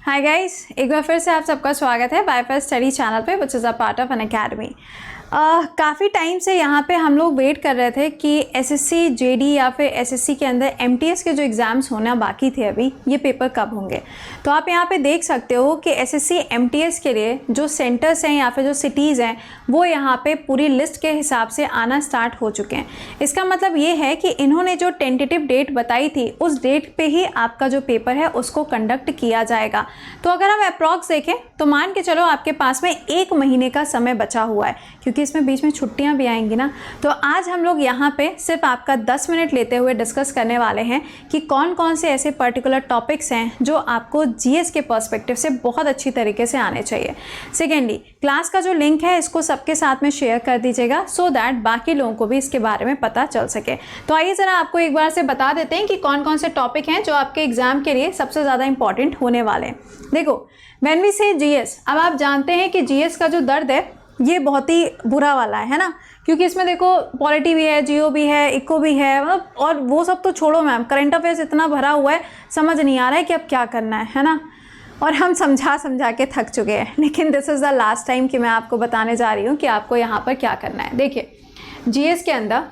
Hi guys, एक बार फिर से आप सबका स्वागत है बायफेस स्टडी चैनल पे which is a part of an academy. काफ़ी टाइम से यहाँ पे हम लोग वेट कर रहे थे कि एसएससी जेडी या फिर एसएससी के अंदर एमटीएस के जो एग्ज़ाम्स होना बाकी थे अभी, ये पेपर कब होंगे। तो आप यहाँ पे देख सकते हो कि एसएससी एमटीएस के लिए जो सेंटर्स हैं या फिर जो सिटीज़ हैं वो यहाँ पे पूरी लिस्ट के हिसाब से आना स्टार्ट हो चुके हैं। इसका मतलब ये है कि इन्होंने जो टेंटेटिव डेट बताई थी उस डेट पे ही आपका जो पेपर है उसको कंडक्ट किया जाएगा। तो अगर हम अप्रॉक्स देखें तो मान के चलो आपके पास में 1 महीने का समय बचा हुआ है, क्योंकि इसमें बीच में छुट्टियां भी आएंगी ना। तो आज हम लोग यहाँ पे सिर्फ आपका 10 मिनट लेते हुए डिस्कस करने वाले हैं कि कौन कौन से ऐसे पर्टिकुलर टॉपिक्स हैं जो आपको जीएस के पर्सपेक्टिव से बहुत अच्छी तरीके से आने चाहिए। सेकेंडली, क्लास का जो लिंक है इसको सबके साथ में शेयर कर दीजिएगा सो दैट बाकी लोगों को भी इसके बारे में पता चल सके। तो आइए ज़रा आपको एक बार से बता देते हैं कि कौन कौन से टॉपिक हैं जो आपके एग्जाम के लिए सबसे ज़्यादा इंपॉर्टेंट होने वाले हैं। देखो, व्हेन वी से जीएस, अब आप जानते हैं कि जीएस का जो दर्द है ये बहुत ही बुरा वाला है ना, क्योंकि इसमें देखो पॉलिटी भी है, जियो भी है, इको भी है, मतलब और वो सब तो छोड़ो मैम, करंट अफेयर्स इतना भरा हुआ है, समझ नहीं आ रहा है कि अब क्या करना है ना। और हम समझा के थक चुके हैं, लेकिन this is the last time कि मैं आपको बताने जा रही हूँ कि आपको यहाँ पर क्या करना है। देखिए, जीएस के अंदर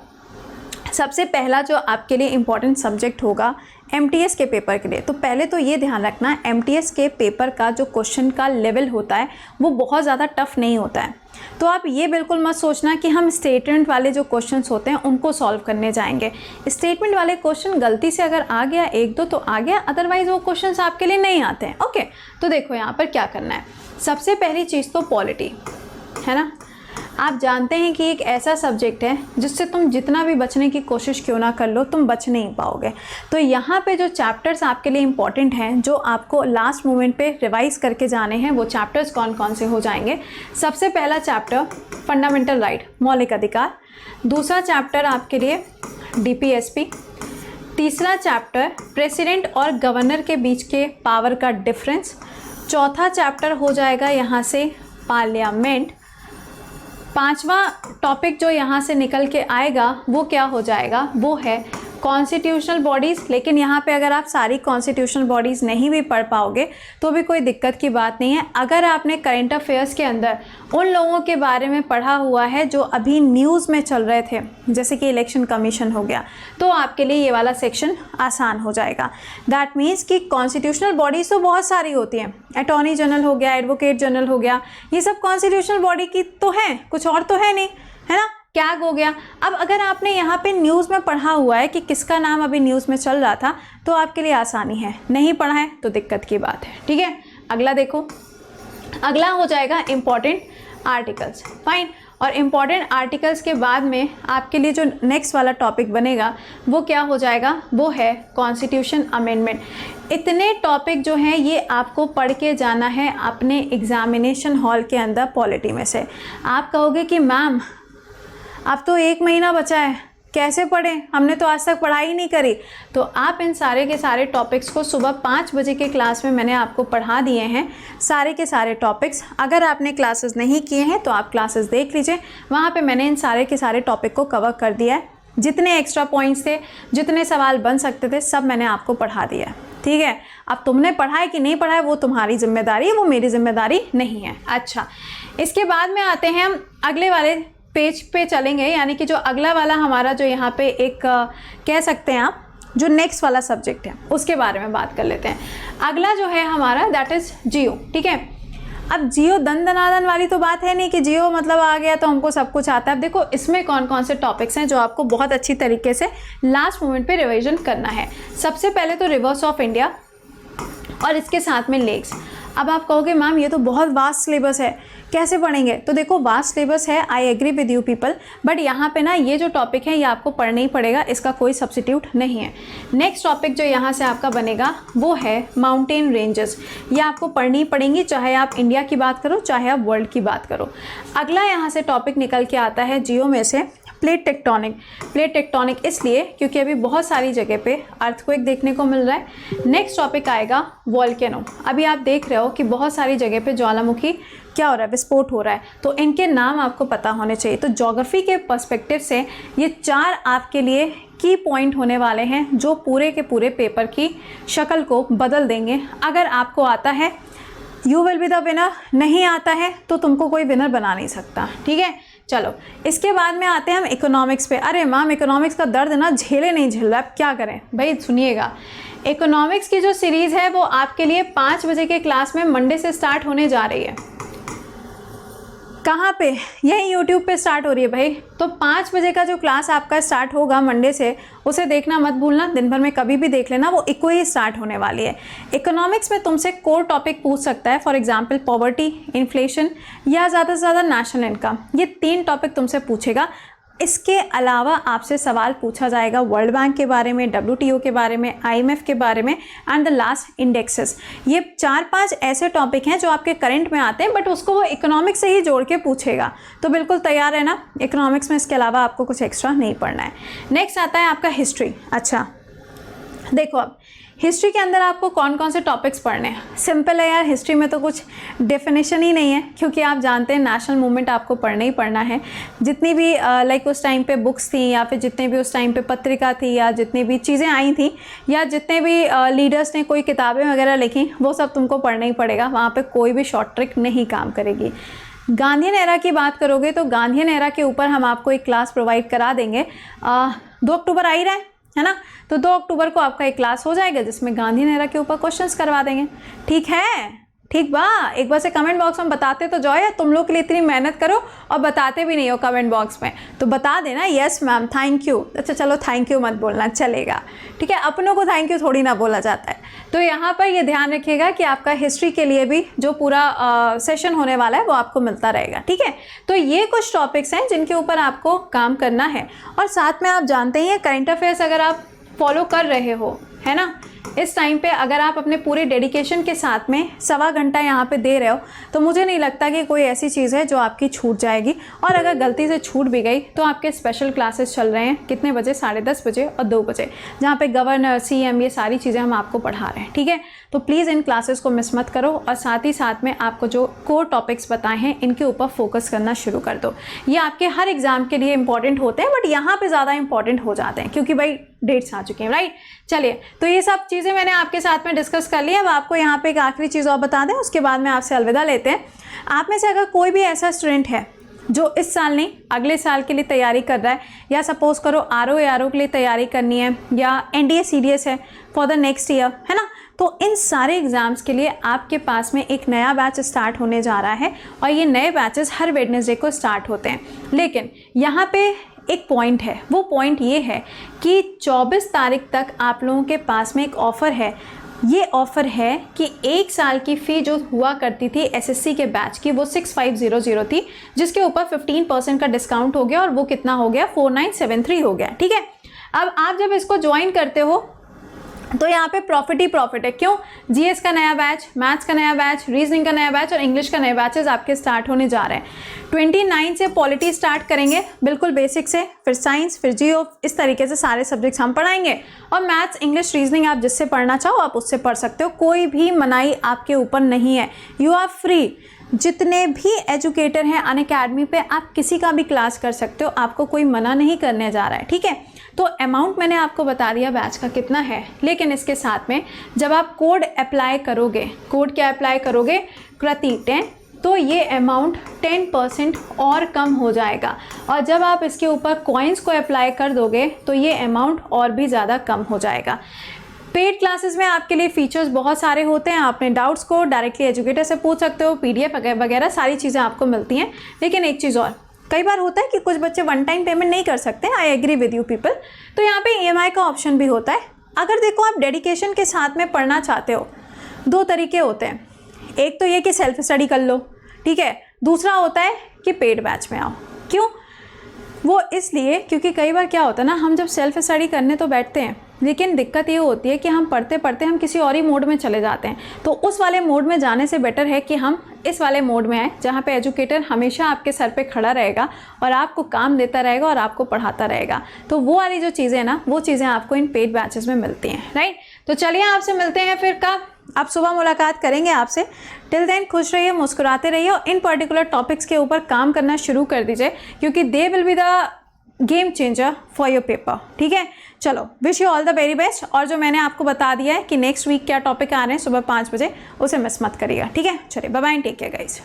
सबसे पहला जो आपके लिए इम्पॉर्टेंट सब्जेक्ट होगा एमटीएस के पेपर के लिए, तो पहले तो ये ध्यान रखना एमटीएस के पेपर का जो क्वेश्चन का लेवल होता है वो बहुत ज़्यादा टफ नहीं होता है। तो आप ये बिल्कुल मत सोचना कि हम स्टेटमेंट वाले जो क्वेश्चंस होते हैं उनको सॉल्व करने जाएंगे। स्टेटमेंट वाले क्वेश्चन गलती से अगर आ गया 1-2 तो आ गया, अदरवाइज़ वो क्वेश्चंस आपके लिए नहीं आते हैं। ओके, तो देखो यहाँ पर क्या करना है। सबसे पहली चीज़ तो पॉलिटी है ना। आप जानते हैं कि एक ऐसा सब्जेक्ट है जिससे तुम जितना भी बचने की कोशिश क्यों ना कर लो तुम बच नहीं पाओगे। तो यहाँ पे जो चैप्टर्स आपके लिए इम्पॉर्टेंट हैं जो आपको लास्ट मोमेंट पे रिवाइज करके जाने हैं, वो चैप्टर्स कौन कौन से हो जाएंगे। सबसे पहला चैप्टर फंडामेंटल राइट, मौलिक अधिकार। दूसरा चैप्टर आपके लिए डीपीएसपी। तीसरा चैप्टर प्रेसिडेंट और गवर्नर के बीच के पावर का डिफरेंस। चौथा चैप्टर हो जाएगा यहाँ से पार्लियामेंट। पांचवा टॉपिक जो यहाँ से निकल के आएगा वो क्या हो जाएगा, वो है कॉन्स्टिट्यूशनल बॉडीज़। लेकिन यहाँ पे अगर आप सारी कॉन्स्टिट्यूशनल बॉडीज़ नहीं भी पढ़ पाओगे तो भी कोई दिक्कत की बात नहीं है। अगर आपने करंट अफेयर्स के अंदर उन लोगों के बारे में पढ़ा हुआ है जो अभी न्यूज़ में चल रहे थे, जैसे कि इलेक्शन कमीशन हो गया, तो आपके लिए ये वाला सेक्शन आसान हो जाएगा। दैट मीन्स कि कॉन्स्टिट्यूशनल बॉडीज़ तो बहुत सारी होती हैं, अटॉर्नी जनरल हो गया, एडवोकेट जनरल हो गया, ये सब कॉन्स्टिट्यूशनल बॉडी की तो है, कुछ और तो है नहीं, है ना। कैग हो गया। अब अगर आपने यहाँ पे न्यूज़ में पढ़ा हुआ है कि किसका नाम अभी न्यूज़ में चल रहा था तो आपके लिए आसानी है, नहीं पढ़ा है तो दिक्कत की बात है। ठीक है, अगला देखो, अगला हो जाएगा इम्पॉर्टेंट आर्टिकल्स। फाइन, और इम्पॉर्टेंट आर्टिकल्स के बाद में आपके लिए जो नेक्स्ट वाला टॉपिक बनेगा वो क्या हो जाएगा, वो है कॉन्स्टिट्यूशन अमेंडमेंट। इतने टॉपिक जो हैं ये आपको पढ़ के जाना है अपने एग्जामिनेशन हॉल के अंदर पॉलिटी में से। आप कहोगे कि मैम अब तो 1 महीना बचा है, कैसे पढ़ें, हमने तो आज तक पढ़ाई नहीं करी। तो आप इन सारे के सारे टॉपिक्स को सुबह 5 बजे के क्लास में मैंने आपको पढ़ा दिए हैं, सारे के सारे टॉपिक्स। अगर आपने क्लासेस नहीं किए हैं तो आप क्लासेस देख लीजिए, वहाँ पे मैंने इन सारे के सारे टॉपिक को कवर कर दिया है। जितने एक्स्ट्रा पॉइंट्स थे, जितने सवाल बन सकते थे, सब मैंने आपको पढ़ा दिया है। ठीक है, अब तुमने पढ़ा है कि नहीं पढ़ा है वो तुम्हारी जिम्मेदारी है, वो मेरी जिम्मेदारी नहीं है। अच्छा, इसके बाद में आते हैं हम अगले वाले पेज पे चलेंगे, यानी कि जो अगला वाला हमारा जो यहाँ पे एक कह सकते हैं आप जो नेक्स्ट वाला सब्जेक्ट है उसके बारे में बात कर लेते हैं। अगला जो है हमारा दैट इज़ जियो। ठीक है, अब जियो दनादन वाली तो बात है नहीं कि जियो मतलब आ गया तो हमको सब कुछ आता है। अब देखो इसमें कौन कौन से टॉपिक्स हैं जो आपको बहुत अच्छी तरीके से लास्ट मोमेंट पे रिवीजन करना है। सबसे पहले तो रिवर्स ऑफ इंडिया और इसके साथ में लेग्स। अब आप कहोगे मैम ये तो बहुत वास्ट सिलेबस है, कैसे पढ़ेंगे। तो देखो वास्ट सिलेबस है, I agree with you people, but यहाँ पे ना ये जो टॉपिक है ये आपको पढ़ना ही पड़ेगा, इसका कोई सब्सिट्यूट नहीं है। नेक्स्ट टॉपिक जो यहाँ से आपका बनेगा वो है माउंटेन रेंजेस। ये आपको पढ़नी पड़ेंगी, चाहे आप इंडिया की बात करो चाहे आप वर्ल्ड की बात करो। अगला यहाँ से टॉपिक निकल के आता है जियो में से प्लेट टेक्टोनिक। प्लेट टेक्टोनिक इसलिए क्योंकि अभी बहुत सारी जगह पे अर्थक्वेक देखने को मिल रहा है। नेक्स्ट टॉपिक आएगा वॉल्केनो। अभी आप देख रहे हो कि बहुत सारी जगह पे ज्वालामुखी क्या हो रहा है, विस्फोट हो रहा है, तो इनके नाम आपको पता होने चाहिए। तो ज्योग्राफी के पर्सपेक्टिव से ये 4 आपके लिए की पॉइंट होने वाले हैं जो पूरे के पूरे पेपर की शक्ल को बदल देंगे। अगर आपको आता है you will be the winner, नहीं आता है तो तुमको कोई विनर बना नहीं सकता, ठीक है। चलो इसके बाद में आते हैं हम इकोनॉमिक्स पे। अरे मैम इकोनॉमिक्स का दर्द ना झेले नहीं झेल रहा, अब क्या करें भाई, सुनिएगा। इकोनॉमिक्स की जो सीरीज़ है वो आपके लिए 5 बजे के क्लास में मंडे से स्टार्ट होने जा रही है। कहाँ पे, यही यूट्यूब पे स्टार्ट हो रही है भाई। तो 5 बजे का जो क्लास आपका स्टार्ट होगा मंडे से, उसे देखना मत भूलना, दिन भर में कभी भी देख लेना, वो इको ही स्टार्ट होने वाली है। इकोनॉमिक्स में तुमसे कोर टॉपिक पूछ सकता है, फॉर एग्जांपल पॉवर्टी, इन्फ्लेशन या ज़्यादा से ज़्यादा नेशनल इनकम, ये 3 टॉपिक तुमसे पूछेगा। इसके अलावा आपसे सवाल पूछा जाएगा वर्ल्ड बैंक के बारे में, WTO के बारे में, IMF के बारे में एंड द लास्ट इंडेक्सेस। ये 4-5 ऐसे टॉपिक हैं जो आपके करंट में आते हैं, बट उसको वो इकोनॉमिक्स से ही जोड़ के पूछेगा। तो बिल्कुल तैयार है ना इकोनॉमिक्स में, इसके अलावा आपको कुछ एक्स्ट्रा नहीं पढ़ना है। नेक्स्ट आता है आपका हिस्ट्री। अच्छा देखो, अब हिस्ट्री के अंदर आपको कौन कौन से टॉपिक्स पढ़ने हैं। सिंपल है यार, हिस्ट्री में तो कुछ डेफिनेशन ही नहीं है, क्योंकि आप जानते हैं नेशनल मूवमेंट आपको पढ़ना ही पढ़ना है। जितनी भी लाइक उस टाइम पे बुक्स थी, या फिर जितने भी उस टाइम पे पत्रिका थी, या जितनी भी चीज़ें आई थी, या जितने भी लीडर्स ने कोई किताबें वगैरह लिखी, वो सब तुमको पढ़ना ही पड़ेगा। वहाँ पर कोई भी शॉर्ट ट्रिक नहीं काम करेगी। गांधीयन एरा की बात करोगे तो गांधीयन एरा के ऊपर हम आपको एक क्लास प्रोवाइड करा देंगे। 2 अक्टूबर आ ही रहा है ना, तो 2 अक्टूबर को आपका एक क्लास हो जाएगा जिसमें गांधीयन एरा के ऊपर क्वेश्चंस करवा देंगे। ठीक है, ठीक बा, एक बार से कमेंट बॉक्स में बताते तो जाओ यार, तुम लोग के लिए इतनी मेहनत करो और बताते भी नहीं हो कमेंट बॉक्स में, तो बता देना यस मैम थैंक यू। अच्छा चलो थैंक यू मत बोलना, चलेगा, ठीक है, अपनों को थैंक यू थोड़ी ना बोला जाता है। तो यहाँ पर ये ध्यान रखिएगा कि आपका हिस्ट्री के लिए भी जो पूरा सेशन होने वाला है वो आपको मिलता रहेगा, ठीक है। तो ये कुछ टॉपिक्स हैं जिनके ऊपर आपको काम करना है, और साथ में आप जानते ही हैं करंट अफेयर्स अगर आप फॉलो कर रहे हो, है ना, इस टाइम पे अगर आप अपने पूरे डेडिकेशन के साथ में 1.25 घंटा यहाँ पे दे रहे हो, तो मुझे नहीं लगता कि कोई ऐसी चीज़ है जो आपकी छूट जाएगी। और अगर गलती से छूट भी गई तो आपके स्पेशल क्लासेस चल रहे हैं कितने बजे, 10:30 बजे और 2 बजे, जहाँ पे गवर्नर, CM ये सारी चीज़ें हम आपको पढ़ा रहे हैं, ठीक है। तो प्लीज़ इन क्लासेस को मिस मत करो, और साथ ही साथ में आपको जो कोर टॉपिक्स बताए हैं इनके ऊपर फोकस करना शुरू कर दो। ये आपके हर एग्ज़ाम के लिए इंपॉर्टेंट होते हैं, बट यहाँ पर ज़्यादा इंपॉर्टेंट हो जाते हैं क्योंकि भाई डेट्स आ चुके हैं, राइट। चलिए, तो ये सब चीज़ें मैंने आपके साथ में डिस्कस कर ली। अब आपको यहाँ पे एक आखिरी चीज़ और बता दें, उसके बाद में आपसे अलविदा लेते हैं। आप में से अगर कोई भी ऐसा स्टूडेंट है जो इस साल नहीं अगले साल के लिए तैयारी कर रहा है, या सपोज करो RO के लिए तैयारी करनी है, या NDA CDS है फॉर द नेक्स्ट ईयर, है ना, तो इन सारे एग्ज़ाम्स के लिए आपके पास में एक नया बैच स्टार्ट होने जा रहा है, और ये नए बैचेस हर वेडनेसडे को स्टार्ट होते हैं। लेकिन यहाँ पे एक पॉइंट है, वो पॉइंट ये है कि 24 तारीख तक आप लोगों के पास में एक ऑफ़र है। ये ऑफ़र है कि 1 साल की फ़ी जो हुआ करती थी SSC के बैच की, वो 6500 थी, जिसके ऊपर 15% का डिस्काउंट हो गया, और वो कितना हो गया, 4973 हो गया, ठीक है। अब आप जब इसको ज्वाइन करते हो तो यहाँ पे प्रॉफिट ही प्रॉफिट है। क्यों? GS का नया बैच, मैथ्स का नया बैच, रीजनिंग का नया बैच और इंग्लिश का नए बैचेस आपके स्टार्ट होने जा रहे हैं। 29 से पॉलिटी स्टार्ट करेंगे बिल्कुल बेसिक से, फिर साइंस, फिर जियो, इस तरीके से सारे सब्जेक्ट्स हम पढ़ाएंगे। और मैथ्स, इंग्लिश, रीजनिंग आप जिससे पढ़ना चाहो आप उससे पढ़ सकते हो, कोई भी मनाही आपके ऊपर नहीं है, यू आर फ्री। जितने भी एजुकेटर हैं अनअकैडमी पे, आप किसी का भी क्लास कर सकते हो, आपको कोई मना नहीं करने जा रहा है, ठीक है। तो अमाउंट मैंने आपको बता दिया बैच का कितना है, लेकिन इसके साथ में जब आप कोड अप्लाई करोगे, कोड क्या अप्लाई करोगे, कृति10, तो ये अमाउंट 10% और कम हो जाएगा। और जब आप इसके ऊपर कॉइन्स को अप्लाई कर दोगे तो ये अमाउंट और भी ज़्यादा कम हो जाएगा। पेड क्लासेस में आपके लिए फीचर्स बहुत सारे होते हैं, अपने डाउट्स को डायरेक्टली एजुकेटर से पूछ सकते हो, PDF वगैरह सारी चीज़ें आपको मिलती हैं। लेकिन एक चीज़ और, कई बार होता है कि कुछ बच्चे वन टाइम पेमेंट नहीं कर सकते, I agree with you people, तो यहाँ पे EMI का ऑप्शन भी होता है। अगर देखो आप डेडिकेशन के साथ में पढ़ना चाहते हो, 2 तरीके होते हैं, एक तो ये कि सेल्फ स्टडी कर लो, ठीक है, दूसरा होता है कि पेड बैच में आओ। क्यों? वो इसलिए क्योंकि कई बार क्या होता है ना, हम जब सेल्फ स्टडी करने तो बैठते हैं, लेकिन दिक्कत ये होती है कि हम पढ़ते पढ़ते हम किसी और ही मोड में चले जाते हैं। तो उस वाले मोड में जाने से बेटर है कि हम इस वाले मोड में आए, जहाँ पे एजुकेटर हमेशा आपके सर पे खड़ा रहेगा और आपको काम देता रहेगा और आपको पढ़ाता रहेगा। तो वो वाली जो चीज़ें ना, वो चीज़ें आपको इन पेड बैचेस में मिलती हैं, राइट। तो चलिए आपसे मिलते हैं फिर कब, आप सुबह मुलाकात करेंगे आपसे। टिल देन खुश रहिए, मुस्कुराते रहिए और इन पर्टिकुलर टॉपिक्स के ऊपर काम करना शुरू कर दीजिए, क्योंकि they will be the game changer for your paper. ठीक है, चलो wish you all the very best. और जो मैंने आपको बता दिया है कि नेक्स्ट वीक क्या टॉपिक आ रहे हैं सुबह 5 बजे, उसे मिस मत करिएगा। ठीक है, चलिए bye bye, take care guys.